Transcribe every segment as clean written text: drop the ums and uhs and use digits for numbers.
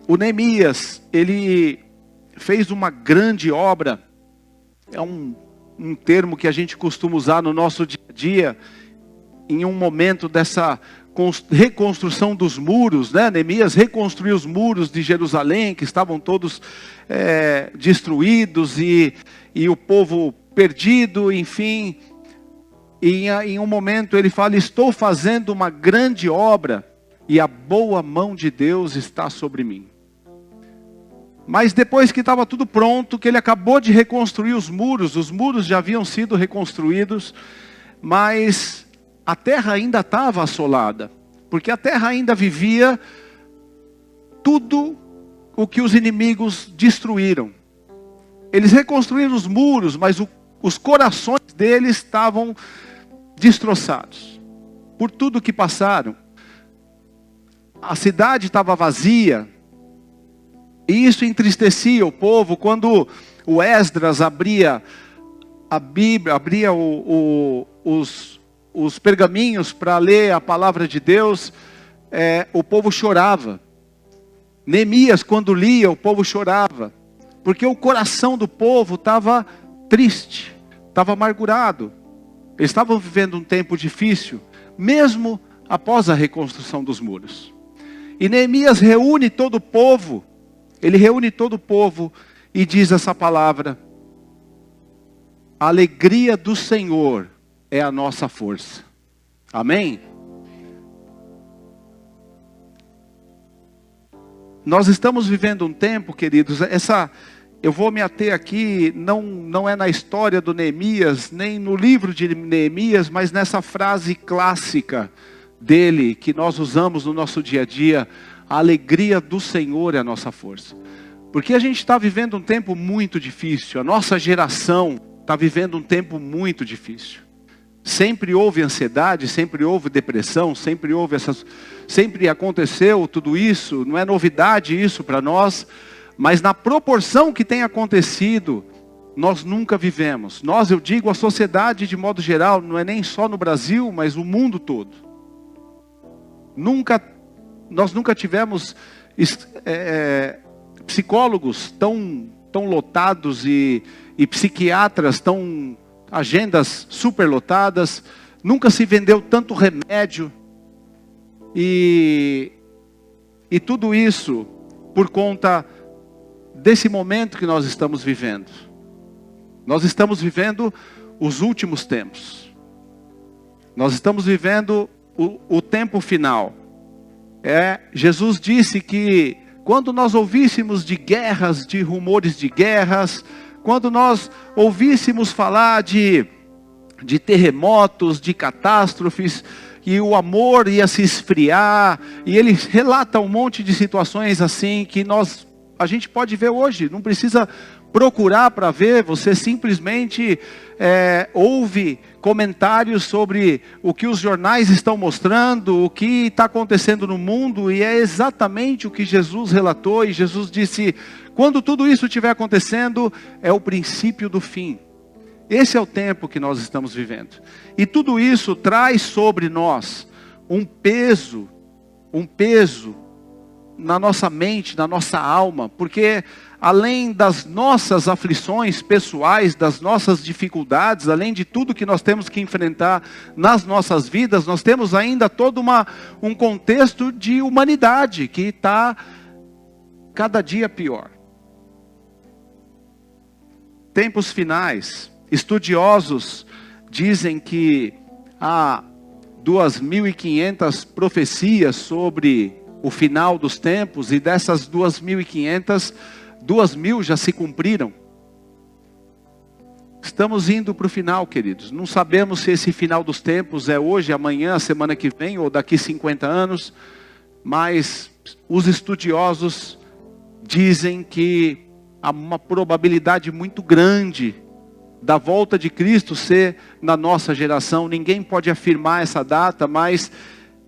O Neemias, ele fez uma grande obra. É um termo que a gente costuma usar no nosso dia a dia, em um momento dessa reconstrução dos muros, né? Neemias reconstruiu os muros de Jerusalém, que estavam todos destruídos, e o povo perdido, enfim. E em um momento ele fala: estou fazendo uma grande obra, e a boa mão de Deus está sobre mim. Mas depois que estava tudo pronto, que ele acabou de reconstruir os muros já haviam sido reconstruídos, mas a terra ainda estava assolada, porque a terra ainda vivia tudo o que os inimigos destruíram. Eles reconstruíram os muros, mas os corações deles estavam destroçados por tudo que passaram. A cidade estava vazia, e isso entristecia o povo. Quando o Esdras abria a Bíblia, abria os pergaminhos para ler a palavra de Deus, o povo chorava. Neemias, quando lia, o povo chorava, porque o coração do povo estava triste, estava amargurado. Eles estavam vivendo um tempo difícil, mesmo após a reconstrução dos muros. E Neemias reúne todo o povo. Ele reúne todo o povo e diz essa palavra: a alegria do Senhor é a nossa força. Amém? Nós estamos vivendo um tempo, queridos, eu vou me ater aqui, não é na história do Neemias, nem no livro de Neemias, mas nessa frase clássica dele, que nós usamos no nosso dia a dia: a alegria do Senhor é a nossa força. Porque a gente está vivendo um tempo muito difícil. A nossa geração está vivendo um tempo muito difícil. Sempre houve ansiedade, sempre houve depressão, sempre aconteceu tudo isso. Não é novidade isso para nós, mas na proporção que tem acontecido, nós nunca vivemos. Eu digo a sociedade de modo geral, não é nem só no Brasil, mas o mundo todo. Nós nunca tivemos psicólogos tão lotados e psiquiatras agendas superlotadas. Nunca se vendeu tanto remédio. E tudo isso por conta desse momento que nós estamos vivendo. Nós estamos vivendo os últimos tempos. Nós estamos vivendo o tempo final. Jesus disse que quando nós ouvíssemos de guerras, de rumores de guerras, quando nós ouvíssemos falar de terremotos, de catástrofes, e o amor ia se esfriar, e ele relata um monte de situações assim que a gente pode ver hoje, não precisa procurar para ver, você simplesmente ouve comentários sobre o que os jornais estão mostrando, o que está acontecendo no mundo, e é exatamente o que Jesus relatou. E Jesus disse: quando tudo isso estiver acontecendo, é o princípio do fim. Esse é o tempo que nós estamos vivendo, e tudo isso traz sobre nós um peso na nossa mente, na nossa alma, porque além das nossas aflições pessoais, das nossas dificuldades, além de tudo que nós temos que enfrentar nas nossas vidas, nós temos ainda todo um contexto de humanidade que está cada dia pior. Tempos finais. Estudiosos dizem que há 2.500 profecias sobre o final dos tempos, e dessas 2.500, 2.000 já se cumpriram. Estamos indo para o final, queridos. Não sabemos se esse final dos tempos é hoje, amanhã, semana que vem, ou daqui 50 anos. Mas os estudiosos dizem que há uma probabilidade muito grande da volta de Cristo ser na nossa geração. Ninguém pode afirmar essa data, mas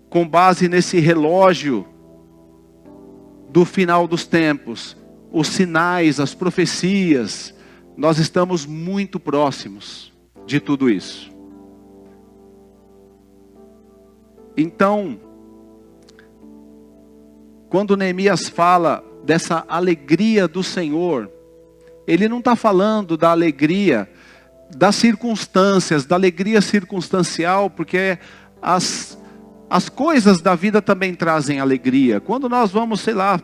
com base nesse relógio do final dos tempos, os sinais, as profecias, nós estamos muito próximos de tudo isso. Então, quando Neemias fala dessa alegria do Senhor, ele não está falando da alegria das circunstâncias, da alegria circunstancial, porque as coisas da vida também trazem alegria. Quando nós vamos, sei lá,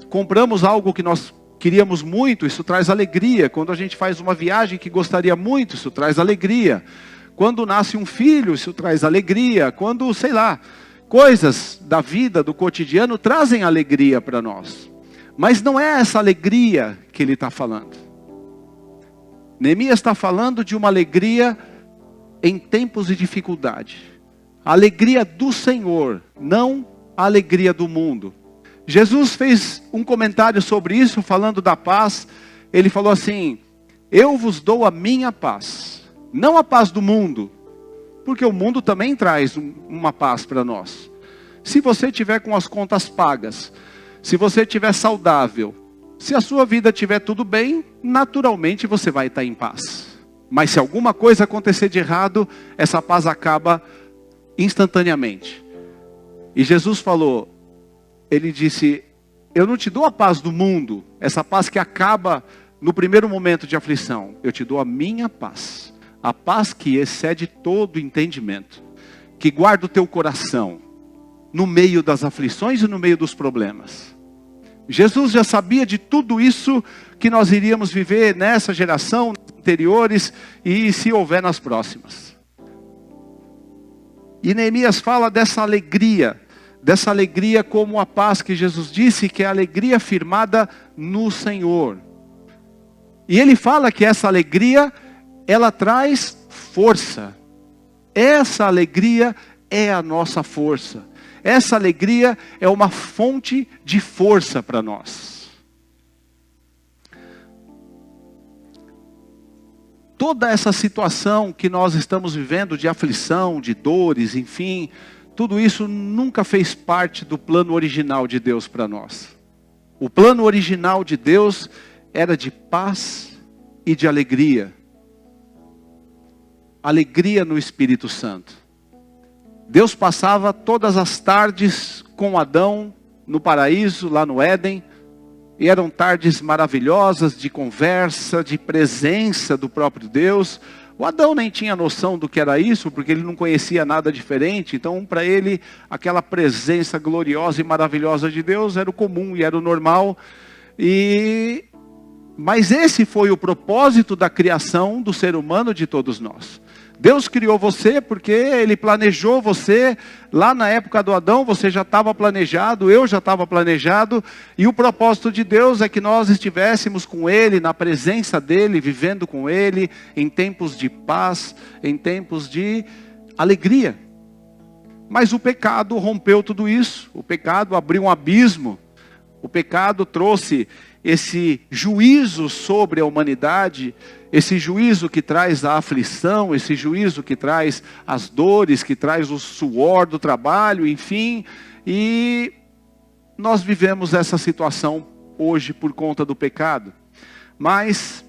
compramos algo que nós queríamos muito, isso traz alegria. Quando a gente faz uma viagem que gostaria muito, isso traz alegria. Quando nasce um filho, isso traz alegria. Quando, sei lá, coisas da vida, do cotidiano, trazem alegria para nós. Mas não é essa alegria que ele está falando. Neemias está falando de uma alegria em tempos de dificuldade. A alegria do Senhor, não a alegria do mundo. Jesus fez um comentário sobre isso, falando da paz. Ele falou assim: eu vos dou a minha paz, não a paz do mundo, porque o mundo também traz uma paz para nós. Se você tiver com as contas pagas, se você estiver saudável, se a sua vida estiver tudo bem, naturalmente você vai estar em paz. Mas se alguma coisa acontecer de errado, essa paz acaba instantaneamente. E Jesus falou, ele disse: eu não te dou a paz do mundo, essa paz que acaba no primeiro momento de aflição. Eu te dou a minha paz, a paz que excede todo entendimento, que guarda o teu coração no meio das aflições e no meio dos problemas. Jesus já sabia de tudo isso que nós iríamos viver nessa geração, nas anteriores e se houver nas próximas. E Neemias fala dessa alegria como a paz que Jesus disse, que é a alegria firmada no Senhor. E ele fala que essa alegria, ela traz força. Essa alegria é a nossa força. Essa alegria é uma fonte de força para nós. Toda essa situação que nós estamos vivendo de aflição, de dores, enfim, tudo isso nunca fez parte do plano original de Deus para nós. O plano original de Deus era de paz e de alegria. Alegria no Espírito Santo. Deus passava todas as tardes com Adão no paraíso, lá no Éden. E eram tardes maravilhosas de conversa, de presença do próprio Deus. O Adão nem tinha noção do que era isso, porque ele não conhecia nada diferente. Então, para ele, aquela presença gloriosa e maravilhosa de Deus era o comum e era o normal. Mas esse foi o propósito da criação do ser humano, de todos nós. Deus criou você porque Ele planejou você. Lá na época do Adão você já estava planejado, eu já estava planejado. E o propósito de Deus é que nós estivéssemos com Ele, na presença dEle, vivendo com Ele, em tempos de paz, em tempos de alegria. Mas o pecado rompeu tudo isso. O pecado abriu um abismo. O pecado trouxe esse juízo sobre a humanidade, esse juízo que traz a aflição, esse juízo que traz as dores, que traz o suor do trabalho, enfim. E nós vivemos essa situação hoje por conta do pecado. Mas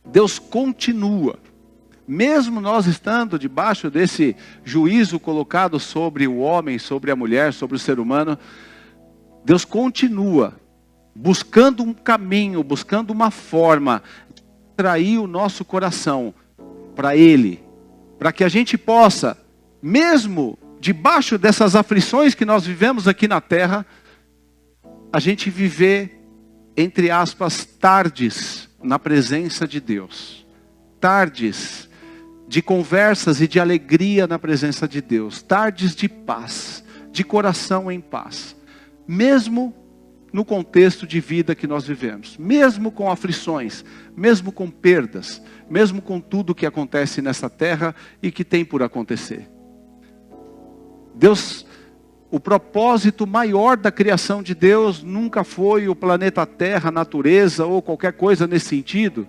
Deus continua, mesmo nós estando debaixo desse juízo colocado sobre o homem, sobre a mulher, sobre o ser humano, Deus continua buscando um caminho, buscando uma forma de atrair o nosso coração para Ele, para que a gente possa, mesmo debaixo dessas aflições que nós vivemos aqui na terra, a gente viver, entre aspas, tardes na presença de Deus. Tardes de conversas e de alegria na presença de Deus. Tardes de paz, de coração em paz. Mesmo no contexto de vida que nós vivemos, mesmo com aflições, mesmo com perdas, mesmo com tudo que acontece nessa terra e que tem por acontecer. Deus, o propósito maior da criação de Deus nunca foi o planeta Terra, a natureza ou qualquer coisa nesse sentido.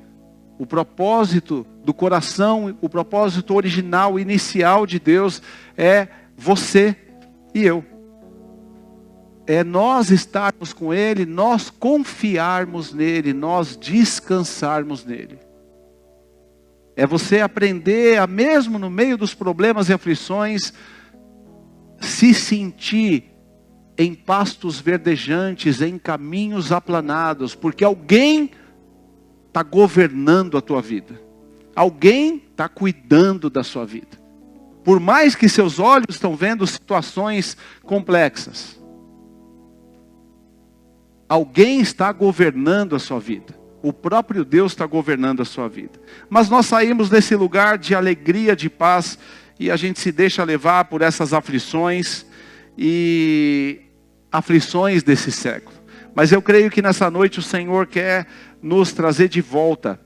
O propósito do coração, o propósito original, inicial de Deus é você e eu. É nós estarmos com Ele, nós confiarmos nele, nós descansarmos nele. É você aprender a, mesmo no meio dos problemas e aflições, se sentir em pastos verdejantes, em caminhos aplanados, porque alguém está governando a tua vida. Alguém está cuidando da sua vida. Por mais que seus olhos estão vendo situações complexas, alguém está governando a sua vida. O próprio Deus está governando a sua vida. Mas nós saímos desse lugar de alegria, de paz, e a gente se deixa levar por essas aflições e aflições desse século. Mas eu creio que nessa noite o Senhor quer nos trazer de volta.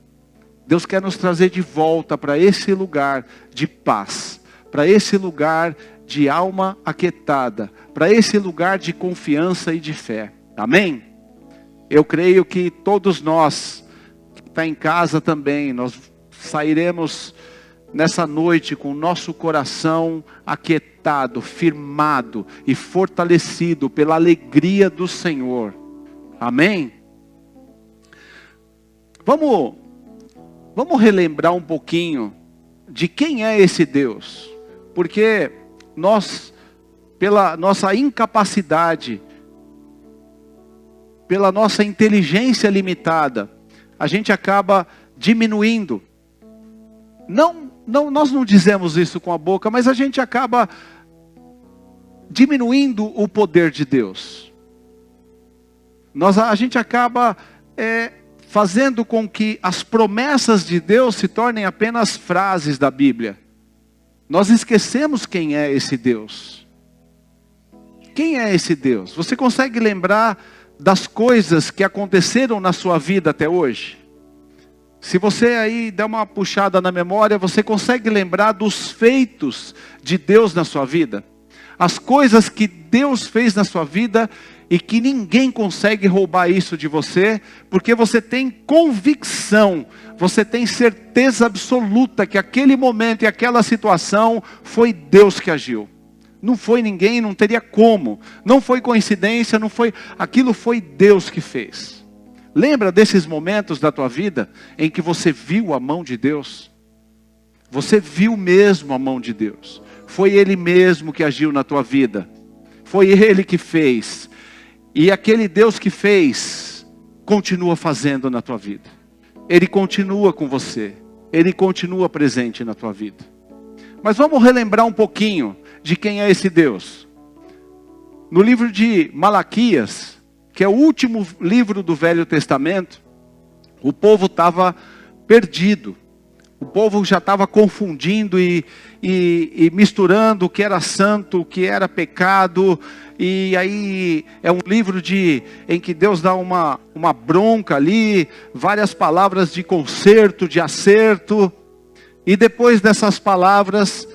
Deus quer nos trazer de volta para esse lugar de paz, para esse lugar de alma aquietada, para esse lugar de confiança e de fé. Amém? Eu creio que todos nós, que está em casa também, nós sairemos nessa noite com o nosso coração aquietado, firmado e fortalecido pela alegria do Senhor. Amém? Vamos relembrar um pouquinho de quem é esse Deus. Porque nós, pela nossa incapacidade, pela nossa inteligência limitada, a gente acaba diminuindo. Nós não dizemos isso com a boca, mas a gente acaba diminuindo o poder de Deus. A gente acaba fazendo com que as promessas de Deus se tornem apenas frases da Bíblia. Nós esquecemos quem é esse Deus. Quem é esse Deus? Você consegue lembrar das coisas que aconteceram na sua vida até hoje? Se você aí der uma puxada na memória, você consegue lembrar dos feitos de Deus na sua vida? As coisas que Deus fez na sua vida e que ninguém consegue roubar isso de você, porque você tem convicção, você tem certeza absoluta que aquele momento e aquela situação foi Deus que agiu. Não foi ninguém, não teria como. Não foi coincidência, aquilo foi Deus que fez. Lembra desses momentos da tua vida em que você viu a mão de Deus? Você viu mesmo a mão de Deus. Foi Ele mesmo que agiu na tua vida. Foi Ele que fez. E aquele Deus que fez, continua fazendo na tua vida. Ele continua com você. Ele continua presente na tua vida. Mas vamos relembrar um pouquinho de quem é esse Deus. No livro de Malaquias, que é o último livro do Velho Testamento, o povo estava perdido. O povo já estava confundindo e misturando o que era santo, o que era pecado. E aí é um livro em que Deus dá uma bronca ali, várias palavras de conserto, de acerto. E depois dessas palavras,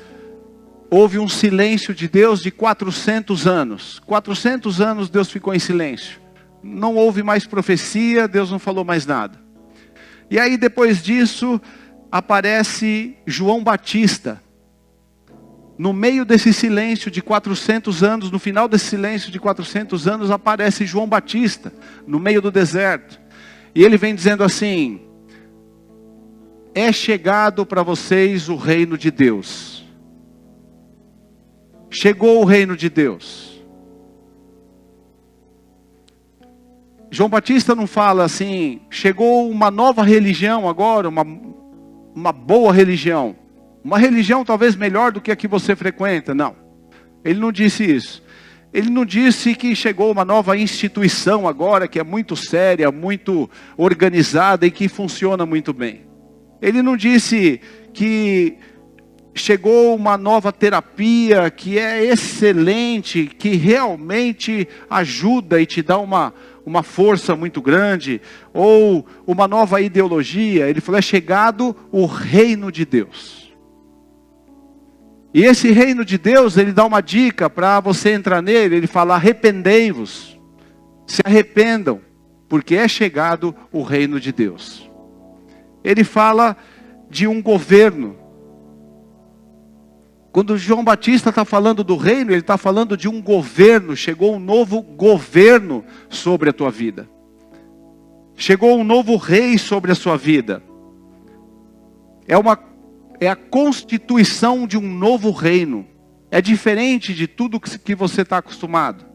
houve um silêncio de Deus de 400 anos. 400 anos Deus ficou em silêncio. Não houve mais profecia, Deus não falou mais nada. E aí depois disso, aparece João Batista. No meio desse silêncio de 400 anos, no final desse silêncio de 400 anos, aparece João Batista, no meio do deserto. E ele vem dizendo assim: é chegado para vocês o reino de Deus. Chegou o reino de Deus. João Batista não fala assim, chegou uma nova religião agora, uma boa religião. Uma religião talvez melhor do que a que você frequenta. Não. Ele não disse isso. Ele não disse que chegou uma nova instituição agora, que é muito séria, muito organizada e que funciona muito bem. Ele não disse que chegou uma nova terapia que é excelente, que realmente ajuda e te dá uma força muito grande, ou uma nova ideologia. Ele falou, é chegado o reino de Deus. E esse reino de Deus, ele dá uma dica para você entrar nele. Ele fala, arrependei-vos, se arrependam, porque é chegado o reino de Deus. Ele fala de um governo. Quando João Batista está falando do reino, ele está falando de um governo. Chegou um novo governo sobre a tua vida. Chegou um novo rei sobre a sua vida. É a constituição de um novo reino. É diferente de tudo que você está acostumado.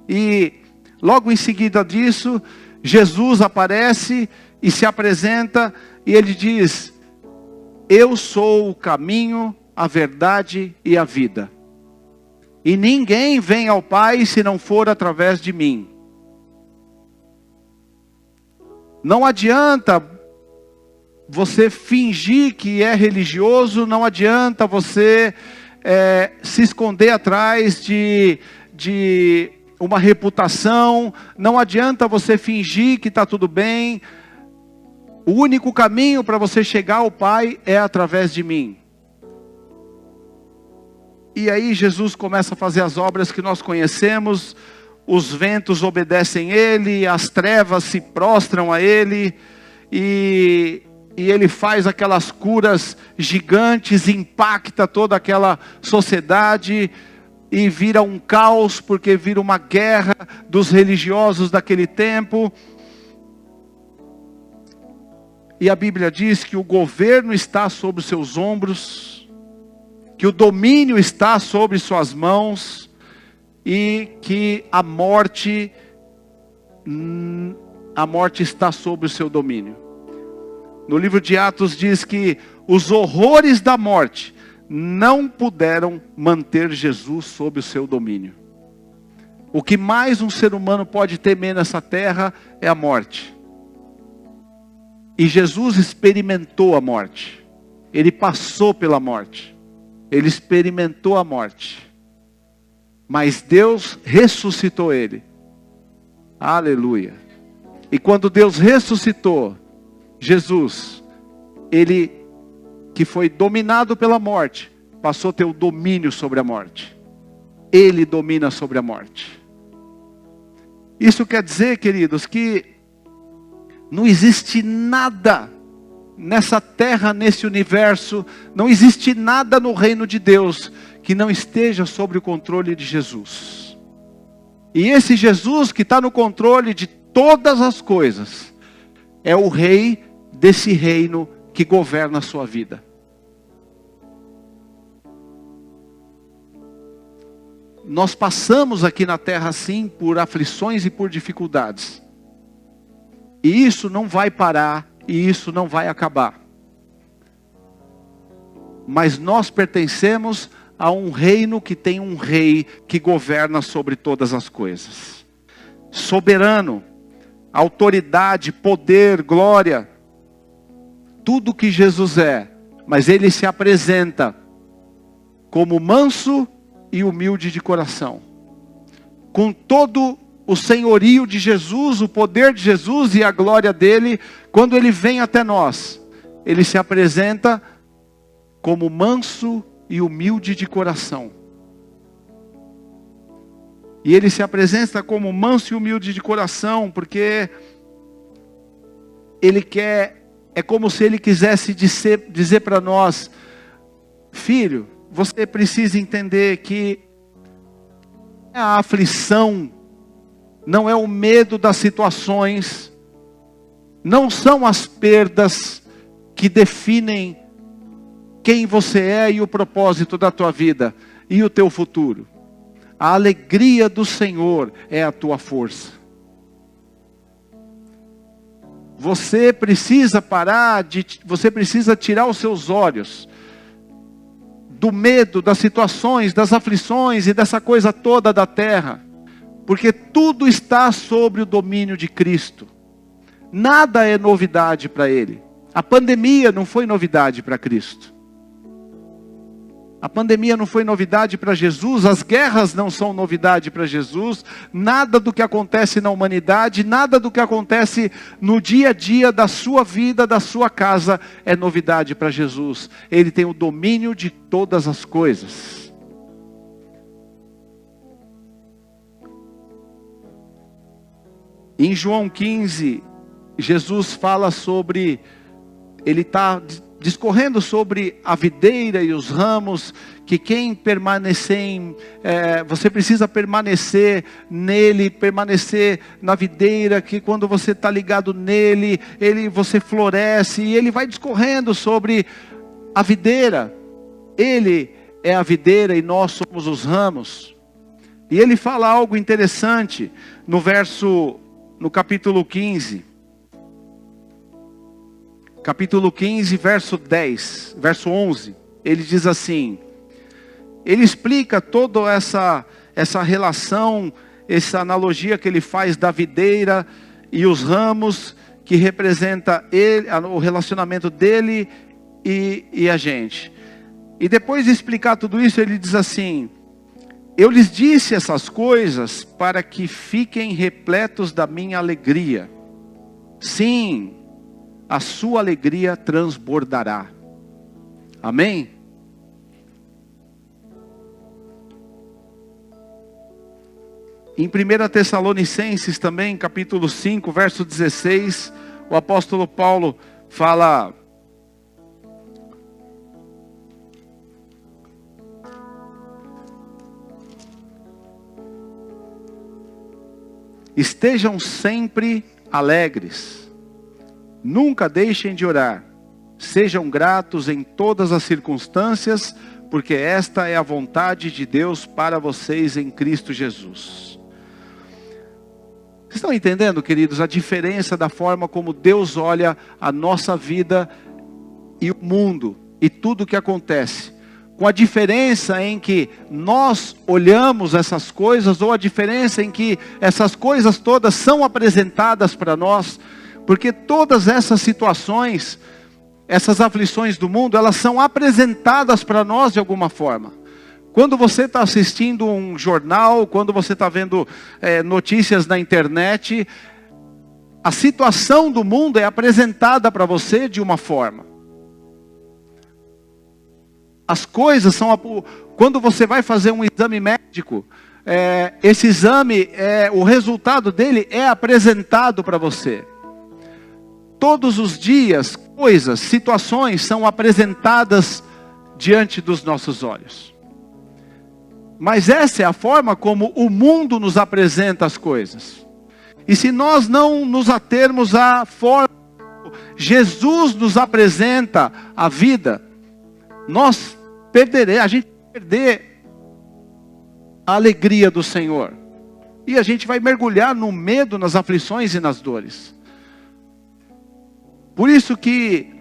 E logo em seguida disso, Jesus aparece e se apresenta e ele diz: eu sou o caminho, a verdade e a vida. E ninguém vem ao Pai se não for através de mim. Não adianta você fingir que é religioso, não adianta você se esconder atrás de uma reputação, não adianta você fingir que está tudo bem. O único caminho para você chegar ao Pai é através de mim. E aí Jesus começa a fazer as obras que nós conhecemos, os ventos obedecem Ele, as trevas se prostram a Ele, e Ele faz aquelas curas gigantes, impacta toda aquela sociedade, e vira um caos, porque vira uma guerra dos religiosos daquele tempo. E a Bíblia diz que o governo está sobre os seus ombros, que o domínio está sobre suas mãos, e que a morte está sobre o seu domínio. No livro de Atos diz que os horrores da morte não puderam manter Jesus sob o seu domínio. O que mais um ser humano pode temer nessa terra é a morte. E Jesus experimentou a morte. Ele passou pela morte. Ele experimentou a morte. Mas Deus ressuscitou ele. Aleluia. E quando Deus ressuscitou Jesus, ele que foi dominado pela morte, passou a ter o domínio sobre a morte. Ele domina sobre a morte. Isso quer dizer, queridos, que não existe nada nessa terra, nesse universo, não existe nada no reino de Deus que não esteja sob o controle de Jesus. E esse Jesus que está no controle de todas as coisas, é o rei desse reino que governa a sua vida. Nós passamos aqui na terra sim por aflições e por dificuldades. E isso não vai parar, e isso não vai acabar. Mas nós pertencemos a um reino que tem um rei que governa sobre todas as coisas. Soberano, autoridade, poder, glória. Tudo que Jesus é. Mas ele se apresenta como manso e humilde de coração. Com todo o senhorio de Jesus, o poder de Jesus e a glória dele, quando ele vem até nós, ele se apresenta como manso e humilde de coração. E ele se apresenta como manso e humilde de coração, porque ele quer, é como se ele quisesse dizer para nós: filho, você precisa entender que a aflição não é o medo das situações, não são as perdas que definem quem você é e o propósito da tua vida e o teu futuro. A alegria do Senhor é a tua força. Você precisa você precisa tirar os seus olhos do medo, das situações, das aflições e dessa coisa toda da terra. Porque tudo está sobre o domínio de Cristo. Nada é novidade para Ele. A pandemia não foi novidade para Cristo. A pandemia não foi novidade para Jesus. As guerras não são novidade para Jesus. Nada do que acontece na humanidade, nada do que acontece no dia a dia da sua vida, da sua casa, é novidade para Jesus. Ele tem o domínio de todas as coisas. Em João 15, Jesus fala sobre, ele está discorrendo sobre a videira e os ramos, que quem permanecer você precisa permanecer nele, permanecer na videira, que quando você está ligado nele, você floresce, e ele vai discorrendo sobre a videira. Ele é a videira e nós somos os ramos. E ele fala algo interessante no capítulo 15. Capítulo 15, verso 11. Ele diz assim, ele explica toda essa relação, essa analogia que ele faz da videira e os ramos, que representa ele, o relacionamento dele e a gente. E depois de explicar tudo isso, ele diz assim: eu lhes disse essas coisas para que fiquem repletos da minha alegria. Sim, a sua alegria transbordará. Amém? Em 1 Tessalonicenses também, capítulo 5, verso 16, o apóstolo Paulo fala: estejam sempre alegres, nunca deixem de orar, sejam gratos em todas as circunstâncias, porque esta é a vontade de Deus para vocês em Cristo Jesus. Vocês estão entendendo, queridos, a diferença da forma como Deus olha a nossa vida e o mundo e tudo o que acontece? Com a diferença em que nós olhamos essas coisas, ou a diferença em que essas coisas todas são apresentadas para nós, porque todas essas situações, essas aflições do mundo, elas são apresentadas para nós de alguma forma. Quando você está assistindo um jornal, quando você está vendo notícias na internet, a situação do mundo é apresentada para você de uma forma. As coisas são... Quando você vai fazer um exame médico, esse exame, o resultado dele é apresentado para você. Todos os dias, coisas, situações são apresentadas diante dos nossos olhos. Mas essa é a forma como o mundo nos apresenta as coisas. E se nós não nos atermos à forma como Jesus nos apresenta a vida, a gente vai perder a alegria do Senhor. E a gente vai mergulhar no medo, nas aflições e nas dores. Por isso que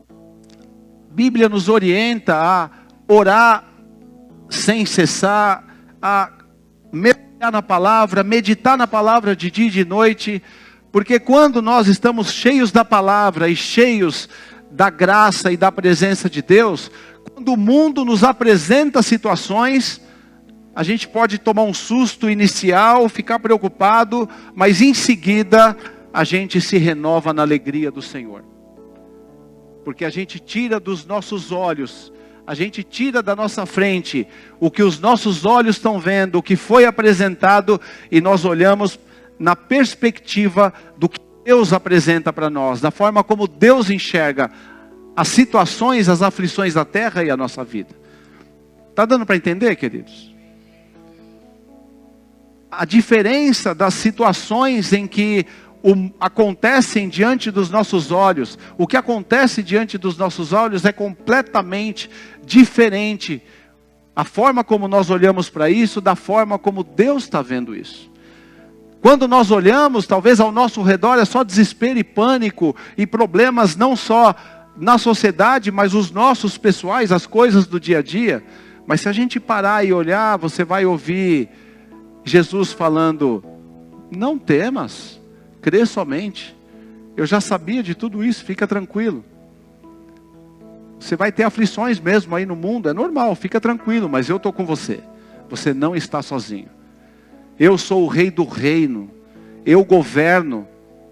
a Bíblia nos orienta a orar sem cessar, a meditar na palavra de dia e de noite, porque quando nós estamos cheios da palavra e cheios da graça e da presença de Deus, quando o mundo nos apresenta situações, a gente pode tomar um susto inicial, ficar preocupado, mas em seguida a gente se renova na alegria do Senhor. Porque a gente tira dos nossos olhos, a gente tira da nossa frente o que os nossos olhos estão vendo, o que foi apresentado, e nós olhamos na perspectiva do que Deus apresenta para nós, da forma como Deus enxerga as situações, as aflições da terra e a nossa vida. Está dando para entender, queridos? A diferença das situações em que acontecem diante dos nossos olhos, o que acontece diante dos nossos olhos é completamente diferente. A forma como nós olhamos para isso, da forma como Deus está vendo isso. Quando nós olhamos, talvez ao nosso redor é só desespero e pânico, e problemas não só na sociedade, mas os nossos pessoais, as coisas do dia a dia. Mas se a gente parar e olhar, você vai ouvir Jesus falando: não temas, crê somente. Eu já sabia de tudo isso, fica tranquilo. Você vai ter aflições mesmo aí no mundo, é normal, fica tranquilo, mas eu estou com você. Você não está sozinho. Eu sou o rei do reino. Eu governo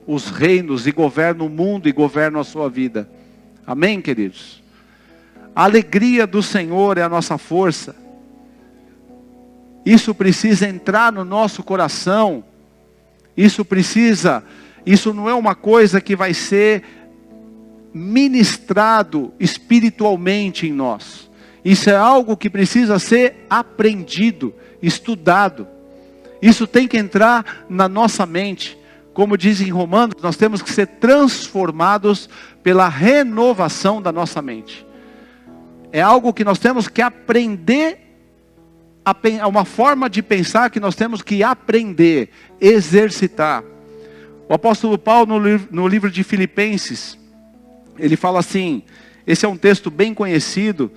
os reinos e governo o mundo e governo a sua vida. Amém, queridos? A alegria do Senhor é a nossa força. Isso precisa entrar no nosso coração. Isso não é uma coisa que vai ser ministrado espiritualmente em nós. Isso é algo que precisa ser aprendido, estudado. Isso tem que entrar na nossa mente. Como diz em Romanos, nós temos que ser transformados pela renovação da nossa mente. É algo que nós temos que aprender uma forma de pensar que nós temos que aprender, exercitar. O apóstolo Paulo, no livro de Filipenses, ele fala assim, esse é um texto bem conhecido,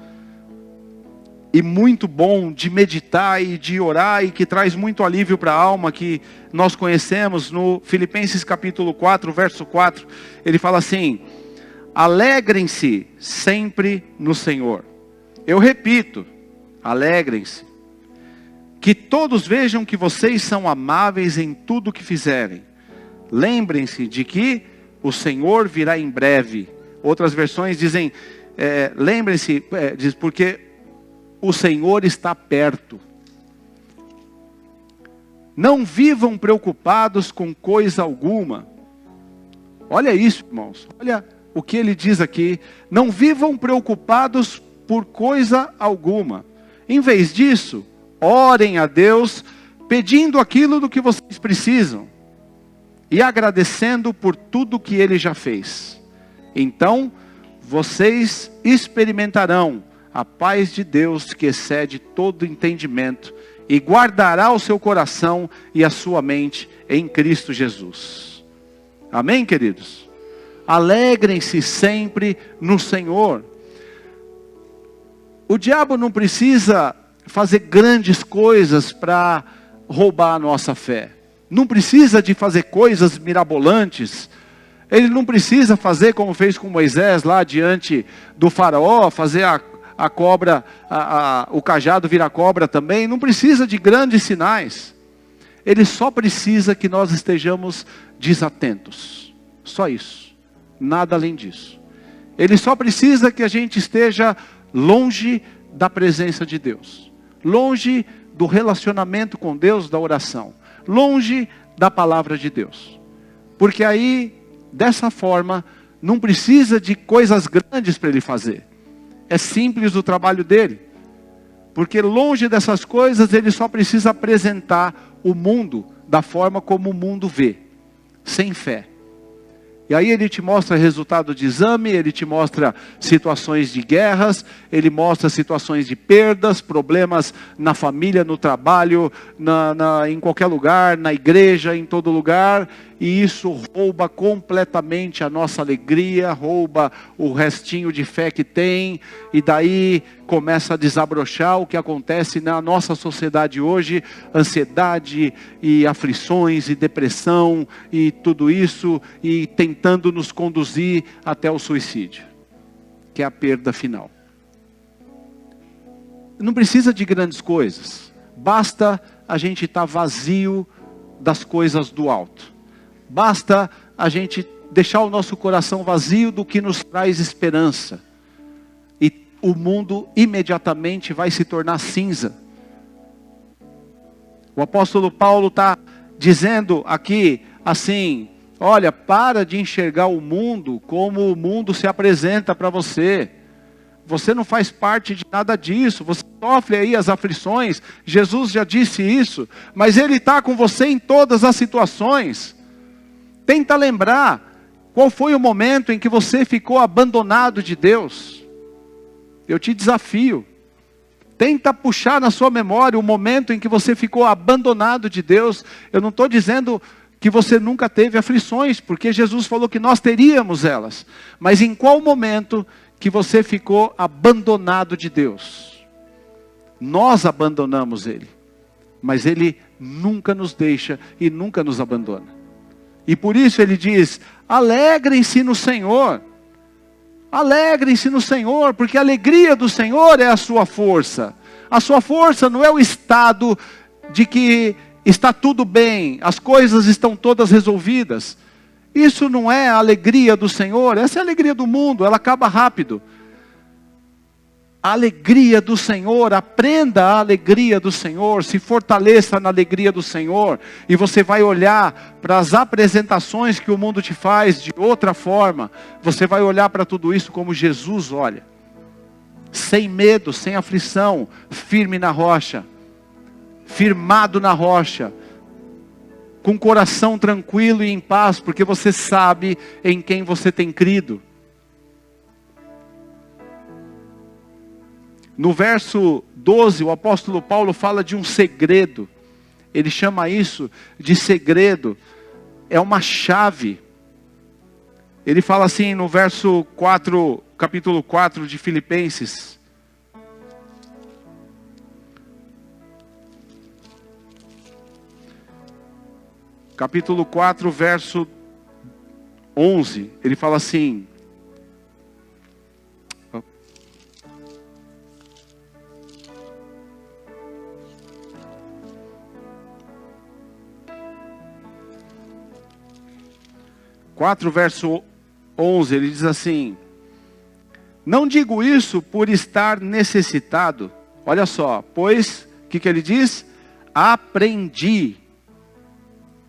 e muito bom de meditar e de orar, e que traz muito alívio para a alma, que nós conhecemos. No Filipenses capítulo 4, verso 4, ele fala assim: alegrem-se sempre no Senhor. Eu repito, alegrem-se. Que todos vejam que vocês são amáveis em tudo o que fizerem. Lembrem-se de que o Senhor virá em breve. Outras versões dizem, lembrem-se, diz, porque o Senhor está perto. Não vivam preocupados com coisa alguma. Olha isso, irmãos. Olha o que ele diz aqui. Não vivam preocupados por coisa alguma. Em vez disso, orem a Deus, pedindo aquilo do que vocês precisam. E agradecendo por tudo que Ele já fez. Então, vocês experimentarão a paz de Deus que excede todo entendimento, e guardará o seu coração e a sua mente em Cristo Jesus. Amém, queridos? Alegrem-se sempre no Senhor. O diabo não precisa fazer grandes coisas para roubar a nossa fé. Não precisa de fazer coisas mirabolantes. Ele não precisa fazer como fez com Moisés lá diante do faraó, fazer a cobra, o cajado virar cobra também. Não precisa de grandes sinais. Ele só precisa que nós estejamos desatentos. Só isso. Nada além disso. Ele só precisa que a gente esteja longe da presença de Deus. Longe do relacionamento com Deus, da oração. Longe da palavra de Deus. Porque aí, dessa forma, não precisa de coisas grandes para ele fazer. É simples o trabalho dele. Porque longe dessas coisas, ele só precisa apresentar o mundo da forma como o mundo vê. Sem fé. E aí ele te mostra resultado de exame, ele te mostra situações de guerras, ele mostra situações de perdas, problemas na família, no trabalho, em qualquer lugar, na igreja, em todo lugar. E isso rouba completamente a nossa alegria, rouba o restinho de fé que tem. E daí começa a desabrochar o que acontece na nossa sociedade hoje. Ansiedade e aflições e depressão e tudo isso. E tentando nos conduzir até o suicídio, que é a perda final. Não precisa de grandes coisas. Basta a gente estar vazio das coisas do alto. Basta a gente deixar o nosso coração vazio do que nos traz esperança. E o mundo imediatamente vai se tornar cinza. O apóstolo Paulo está dizendo aqui assim: olha, para de enxergar o mundo como o mundo se apresenta para você. Você não faz parte de nada disso. Você sofre aí as aflições. Jesus já disse isso. Mas Ele está com você em todas as situações. Tenta lembrar qual foi o momento em que você ficou abandonado de Deus. Eu te desafio. Tenta puxar na sua memória o momento em que você ficou abandonado de Deus. Eu não estou dizendo que você nunca teve aflições, porque Jesus falou que nós teríamos elas. Mas em qual momento que você ficou abandonado de Deus? Nós abandonamos Ele. Mas Ele nunca nos deixa e nunca nos abandona. E por isso Ele diz: alegrem-se no Senhor. Alegrem-se no Senhor, porque a alegria do Senhor é a sua força. A sua força não é o estado de que está tudo bem, as coisas estão todas resolvidas. Isso não é a alegria do Senhor, essa é a alegria do mundo, ela acaba rápido. A alegria do Senhor, aprenda a alegria do Senhor, se fortaleça na alegria do Senhor, e você vai olhar para as apresentações que o mundo te faz de outra forma. Você vai olhar para tudo isso como Jesus olha, sem medo, sem aflição, firme na rocha, firmado na rocha, com o coração tranquilo e em paz, porque você sabe em quem você tem crido. No verso 12, o apóstolo Paulo fala de um segredo. Ele chama isso de segredo. É uma chave. Ele fala assim no verso 4, capítulo 4 de Filipenses. Capítulo 4, verso 11. Ele fala assim. Verso 11, ele diz assim: não digo isso por estar necessitado. Olha só, pois, o que ele diz? Aprendi.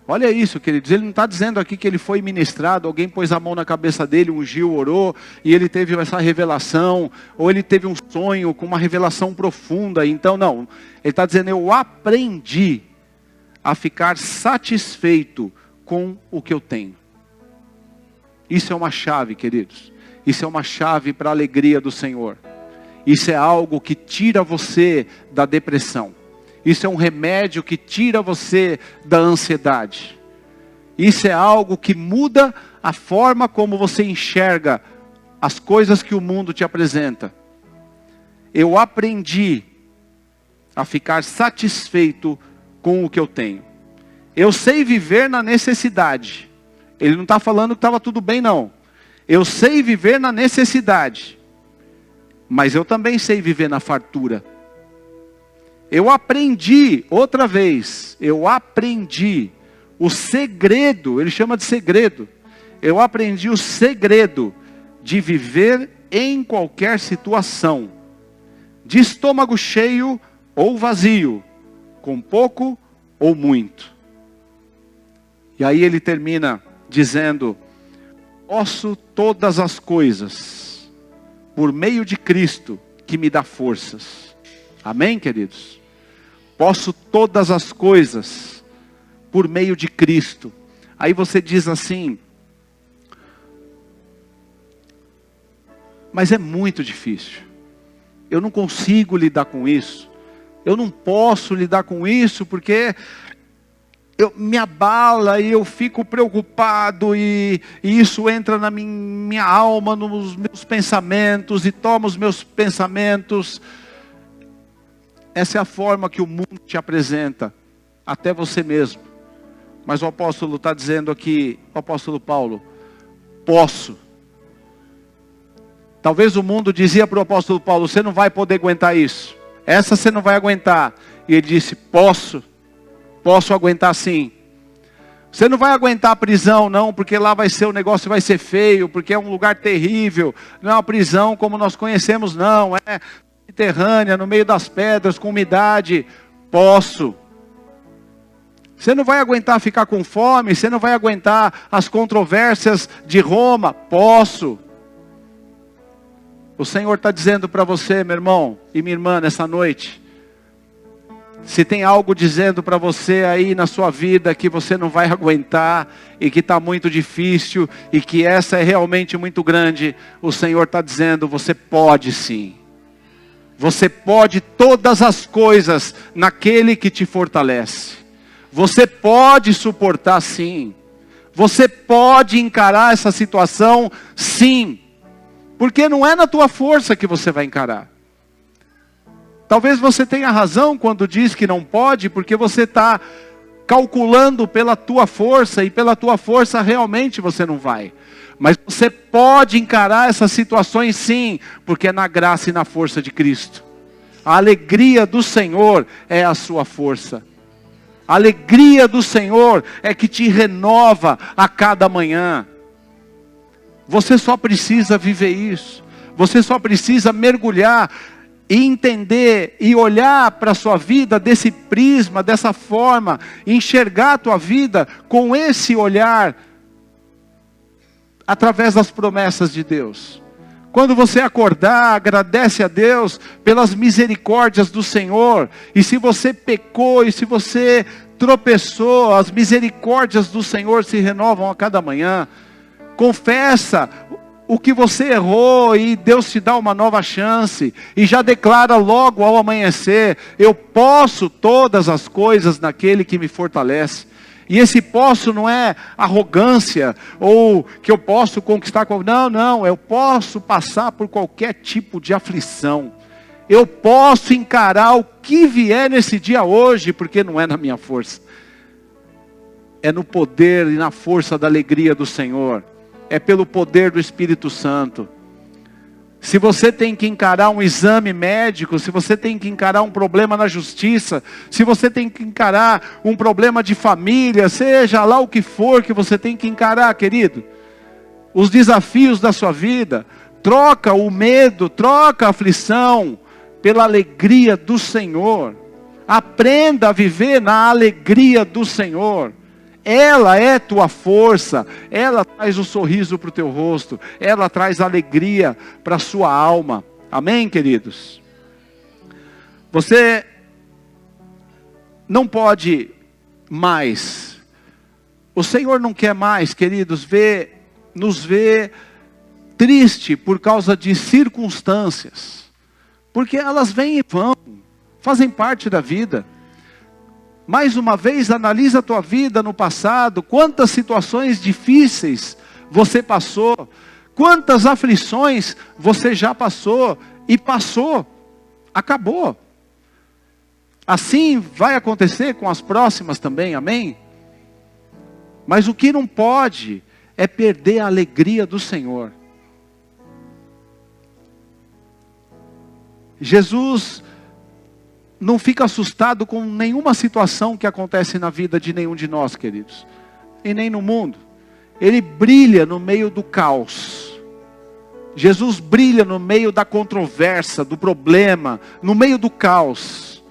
Olha isso, queridos, ele não está dizendo aqui que ele foi ministrado, alguém pôs a mão na cabeça dele, ungiu, orou, e ele teve essa revelação, ou ele teve um sonho com uma revelação profunda. Então não, ele está dizendo, eu aprendi a ficar satisfeito com o que eu tenho. Isso é uma chave, queridos. Isso é uma chave para a alegria do Senhor. Isso é algo que tira você da depressão. Isso é um remédio que tira você da ansiedade. Isso é algo que muda a forma como você enxerga as coisas que o mundo te apresenta. Eu aprendi a ficar satisfeito com o que eu tenho. Eu sei viver na necessidade. Ele não está falando que estava tudo bem, não. Eu sei viver na necessidade. Mas eu também sei viver na fartura. Eu aprendi, outra vez, eu aprendi o segredo, ele chama de segredo. Eu aprendi o segredo de viver em qualquer situação. De estômago cheio ou vazio. Com pouco ou muito. E aí ele termina dizendo, posso todas as coisas, por meio de Cristo, que me dá forças. Amém, queridos? Posso todas as coisas, por meio de Cristo. Aí você diz assim, mas é muito difícil. Eu não consigo lidar com isso. Eu não posso lidar com isso, porque me abala e eu fico preocupado e isso entra na minha alma, nos meus pensamentos e toma os meus pensamentos. Essa é a forma que o mundo te apresenta, até você mesmo. Mas o apóstolo está dizendo aqui, o apóstolo Paulo, posso. Talvez o mundo dizia para o apóstolo Paulo, você não vai poder aguentar isso. Essa você não vai aguentar. E ele disse, posso aguentar sim. Você não vai aguentar a prisão não, porque lá o negócio vai ser feio, porque é um lugar terrível. Não é uma prisão como nós conhecemos não, é subterrânea, no meio das pedras, com umidade. Posso. Você não vai aguentar ficar com fome, você não vai aguentar as controvérsias de Roma. Posso. O Senhor está dizendo para você, meu irmão e minha irmã, nessa noite, se tem algo dizendo para você aí na sua vida que você não vai aguentar e que está muito difícil e que essa é realmente muito grande, o Senhor está dizendo, você pode sim. Você pode todas as coisas naquele que te fortalece. Você pode suportar sim. Você pode encarar essa situação sim. Porque não é na tua força que você vai encarar. Talvez você tenha razão quando diz que não pode, porque você está calculando pela tua força, e pela tua força realmente você não vai. Mas você pode encarar essas situações sim, porque é na graça e na força de Cristo. A alegria do Senhor é a sua força. A alegria do Senhor é que te renova a cada manhã. Você só precisa viver isso. Você só precisa mergulhar e entender e olhar para a sua vida desse prisma, dessa forma, enxergar a tua vida com esse olhar, através das promessas de Deus. Quando você acordar, agradece a Deus pelas misericórdias do Senhor, e se você pecou, e se você tropeçou, as misericórdias do Senhor se renovam a cada manhã. Confessa o que você errou e Deus te dá uma nova chance. E já declara logo ao amanhecer: eu posso todas as coisas naquele que me fortalece. E esse posso não é arrogância, ou que eu posso conquistar. Não, eu posso passar por qualquer tipo de aflição. Eu posso encarar o que vier nesse dia hoje, porque não é na minha força. É no poder e na força da alegria do Senhor. É pelo poder do Espírito Santo. Se você tem que encarar um exame médico, se você tem que encarar um problema na justiça, se você tem que encarar um problema de família, seja lá o que for que você tem que encarar, querido, os desafios da sua vida, troca o medo, troca a aflição pela alegria do Senhor. Aprenda a viver na alegria do Senhor. Ela é tua força, ela traz o sorriso para o teu rosto, ela traz alegria para a sua alma. Amém, queridos? Você não pode mais, o Senhor não quer mais, queridos, nos ver triste por causa de circunstâncias, porque elas vêm e vão, fazem parte da vida. Mais uma vez, analisa a tua vida no passado, quantas situações difíceis você passou, quantas aflições você já passou, e passou, acabou. Assim vai acontecer com as próximas também, amém? Mas o que não pode é perder a alegria do Senhor. Jesus não fica assustado com nenhuma situação que acontece na vida de nenhum de nós, queridos. E nem no mundo. Ele brilha no meio do caos. Jesus brilha no meio da controvérsia, do problema, no meio do caos.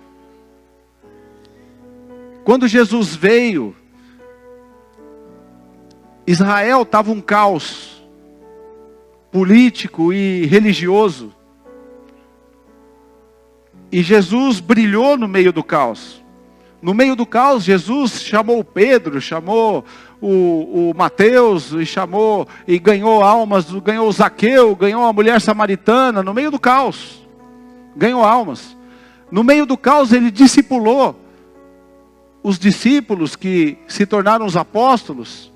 Quando Jesus veio, Israel estava um caos político e religioso. E Jesus brilhou no meio do caos. No meio do caos, Jesus chamou Pedro, chamou o Mateus, e ganhou almas, ganhou o Zaqueu, ganhou a mulher samaritana, no meio do caos. Ganhou almas. No meio do caos, ele discipulou os discípulos que se tornaram os apóstolos.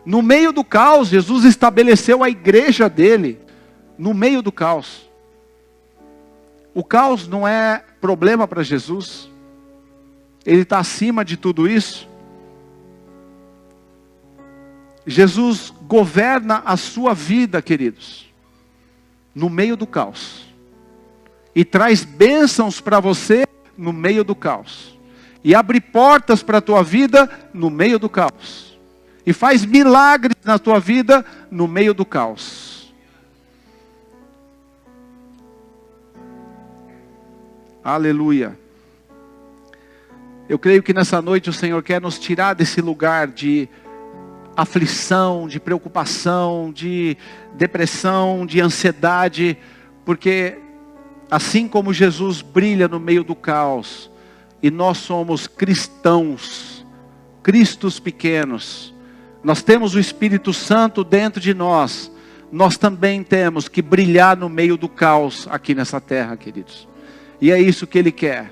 No meio do caos, Jesus estabeleceu a igreja dele. No meio do caos. O caos não é problema para Jesus. Ele está acima de tudo isso. Jesus governa a sua vida, queridos, no meio do caos. E traz bênçãos para você no meio do caos. E abre portas para a tua vida no meio do caos. E faz milagres na tua vida no meio do caos. Aleluia. Eu creio que nessa noite o Senhor quer nos tirar desse lugar de aflição, de preocupação, de depressão, de ansiedade, porque assim como Jesus brilha no meio do caos, e nós somos cristãos, cristos pequenos, nós temos o Espírito Santo dentro de nós, nós também temos que brilhar no meio do caos aqui nessa terra, queridos. E é isso que Ele quer.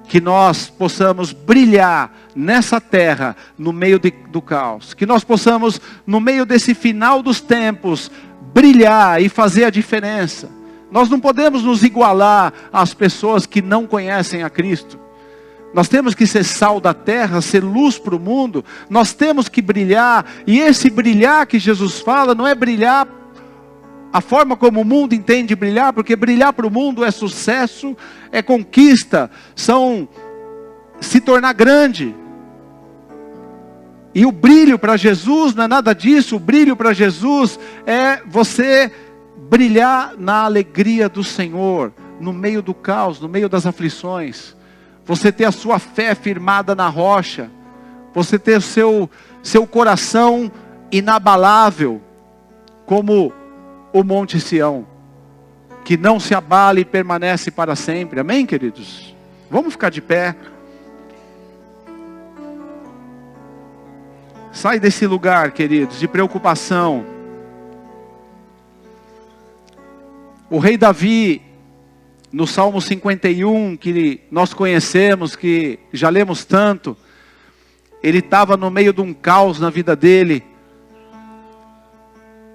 Que nós possamos brilhar nessa terra, no meio do caos. Que nós possamos, no meio desse final dos tempos, brilhar e fazer a diferença. Nós não podemos nos igualar às pessoas que não conhecem a Cristo. Nós temos que ser sal da terra, ser luz para o mundo. Nós temos que brilhar. E esse brilhar que Jesus fala, não é brilhar a forma como o mundo entende brilhar, porque brilhar para o mundo é sucesso, é conquista, são se tornar grande. E o brilho para Jesus não é nada disso. O brilho para Jesus é você brilhar na alegria do Senhor, no meio do caos, no meio das aflições. Você ter a sua fé firmada na rocha, você ter o seu coração inabalável, como o Monte Sião, que não se abala e permanece para sempre. Amém, queridos? Vamos ficar de pé. Sai desse lugar, queridos, de preocupação. O rei Davi, no Salmo 51, que nós conhecemos, que já lemos tanto, ele estava no meio de um caos na vida dele.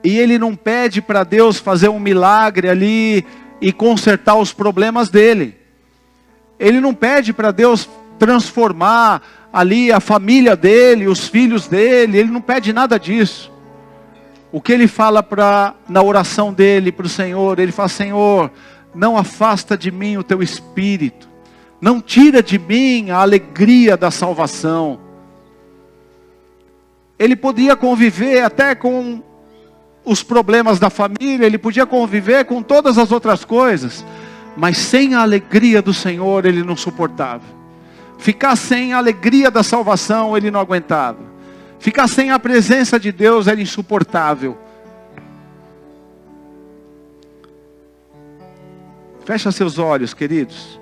E ele não pede para Deus fazer um milagre ali e consertar os problemas dele. Ele não pede para Deus transformar ali a família dele, os filhos dele. Ele não pede nada disso. O que ele fala na oração dele para o Senhor, ele fala: Senhor, não afasta de mim o teu espírito, não tira de mim a alegria da salvação. Ele podia conviver até com os problemas da família, ele podia conviver com todas as outras coisas, mas sem a alegria do Senhor ele não suportava. Ficar sem a alegria da salvação ele não aguentava. Ficar sem a presença de Deus era insuportável. Fecha seus olhos, queridos.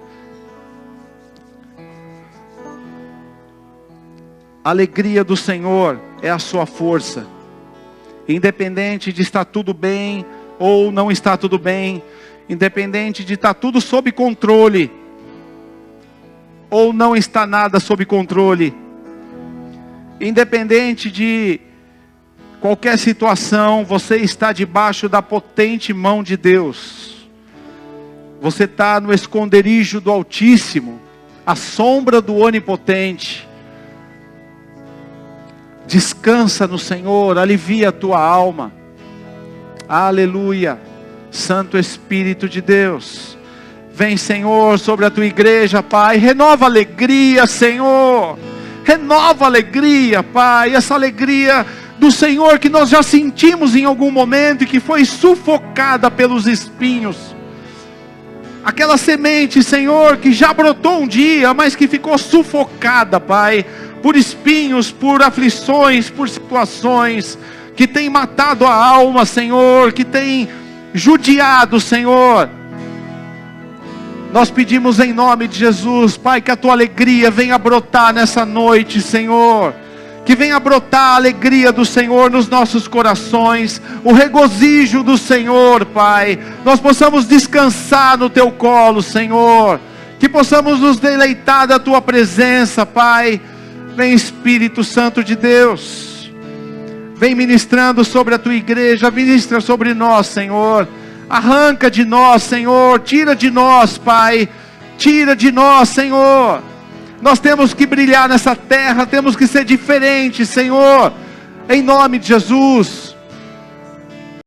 A alegria do Senhor é a sua força. Independente de estar tudo bem ou não estar tudo bem, independente de estar tudo sob controle ou não está nada sob controle, independente de qualquer situação, você está debaixo da potente mão de Deus. Você está no esconderijo do Altíssimo, à sombra do Onipotente. Descansa no Senhor, alivia a tua alma. Aleluia. Santo Espírito de Deus, vem, Senhor, sobre a tua igreja, Pai. Renova a alegria, Senhor. Renova a alegria, Pai. Essa alegria do Senhor que nós já sentimos em algum momento e que foi sufocada pelos espinhos. Aquela semente, Senhor, que já brotou um dia, mas que ficou sufocada, Pai, por espinhos, por aflições, por situações que tem matado a alma, Senhor, que tem judiado, Senhor. Nós pedimos em nome de Jesus, Pai, que a tua alegria venha brotar nessa noite, Senhor. Que venha brotar a alegria do Senhor nos nossos corações, o regozijo do Senhor, Pai. Nós possamos descansar no teu colo, Senhor. Que possamos nos deleitar da tua presença, Pai. Vem, Espírito Santo de Deus. Vem ministrando sobre a tua igreja, ministra sobre nós, Senhor. Arranca de nós, Senhor. Tira de nós, Pai. Tira de nós, Senhor. Nós temos que brilhar nessa terra, temos que ser diferentes, Senhor. Em nome de Jesus.